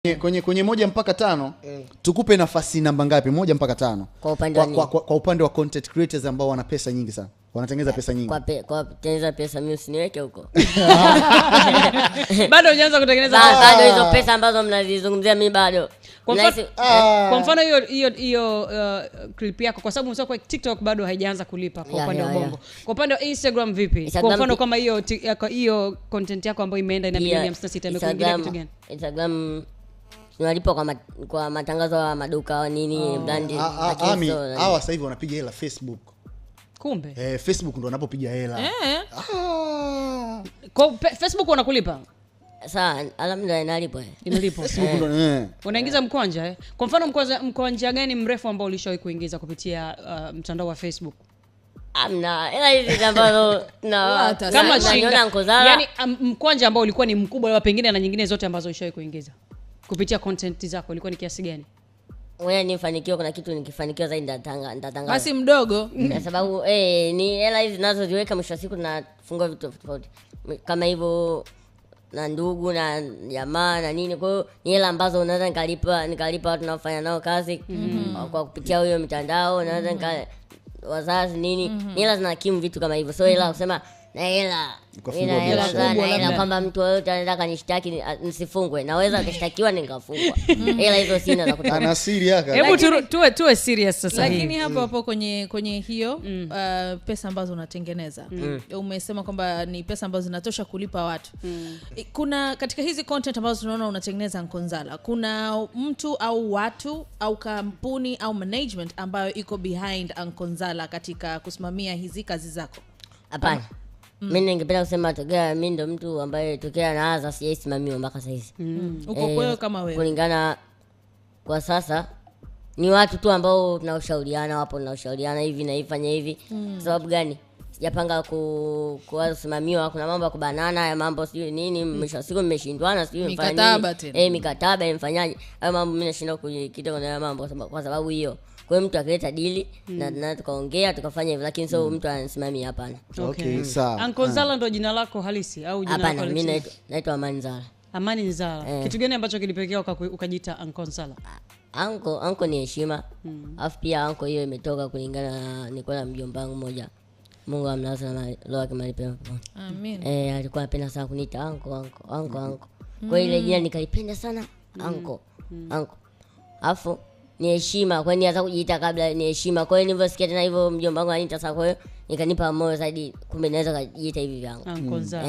Kwenye 1 mpaka 5 tukupe nafasi namba ngapi? 1 mpaka 5 kwa upande wa content creators ambao wana pesa nyingi sana, wanatengeneza pesa nyingi. Kwa kutengeneza pesa mimi usiniweke huko. Bado hujaanza kutengeneza pesa. Bado hizo pesa ambazo mnazizungumzia mimi bado. Kwa mfano hiyo clip yako, kwa sababu umesema kwa TikTok bado haijaanza kulipa kwa upande wa Bongo. Kwa upande wa Instagram vipi? Kwa mfano kama hiyo content yako ambayo imeenda ina milioni 56 imekuingia kitu gani? Instagram tunalipa kwa matangazo ya maduka au nini brand. Hawa sasa hivi wanapiga hela Facebook. Kumbe Facebook ndo wanapopiga hela. Kwa Facebook wanakulipa? Sasa alhamdulillah inalipa. Facebook ndo unaingiza mkwanja Kwa mfano mkwanja gani mrefu ambao ulishawahi kuingiza kupitia mtandao wa Facebook? Amna hizi ambazo na kama shilingi Nkozala, yani mkwanja ambao ulikuwa ni mkubwa wa pengine na nyingine zote ambazo ulishawahi kuingiza kupitia content zako ilikuwa ni kiasi gani? Wewe nifanikiwa, kuna kitu nikifanikiwa zaidi nitatangaza. Basi mdogo. Kwa sababu ni hela hizi nazo ziweka mwisho wa siku tunafungua vitu tofauti. Kama hivyo na ndugu na jamaa na nini, kwa hiyo ni hela ambazo unaweza nikalipa watu naofanya nao kazi kwa kupitia hiyo mitandao, naweza wazazi nini, ni hela zinakimu vitu kama hivyo. So hela kusema na hela kwamba mtu yote anataka kanishtaki nisifungwe, naweza kushtakiwa nikafungwa. Hela hizo sina za kutoa. Ana siri yake. Hebu tuwe serious sasa hivi. Lakini hapo kwenye hiyo pesa ambazo unatengeneza, umesema kwamba ni pesa ambazo zinatosha kulipa watu. Kuna katika hizi content ambazo tunaona unatengeneza Nkonzala, kuna mtu au watu au kampuni au management ambayo iko behind Nkonzala katika kusimamia hizi kazi zako? Hapana. Mimi ningependa kusema tokea mimi ndo mtu ambaye tokea naanza sijasimamiwa mpaka sasa hivi. Uko kweli kama wewe. Kulingana kwa sasa ni watu tu ambao tunaushauriana hivi na ifanye hivi. Sababu gani? Sijapanga kusimamiwa, kuna mambo ya kubanana ya mambo sio nini, mwisho siku mmeshindwana sio mfanye nini. Mikataba imfanyaje? Hayo mambo mimi nashinda kujikita kwa mambo kwa sababu hiyo. Kwa hiyo mtu akileta deal na tukaongea tukafanya hivyo, lakini sio mtu anasimamia, hapana. Okay, sawa. Nkonzala ndo jina lako halisi au jina lako halisi? Hapana, mimi naitwa Amani Nzala. Amani Nzala. Kitu gani ambacho kilipelekea ukajiita Nkonzala? Anko ni heshima. Alafu pia anko hiyo imetoka kulingana nilikuwa na mjomba wangu mmoja. Mungu amlaze na roho yake mahali pema. Amen. Alikuwa anapenda sana kuniita anko. Kwa ile jina nikalipenda sana anko. Alafu ni heshima, kwa nini hata kujiita kabla ni heshima. Kwa hiyo nilivyosikia tena hivyo mjomba wangu ananiita sasa, kwa hiyo nikanipa moyo zaidi, kumbe naweza kujiita hivi vyangu. Nkonzala.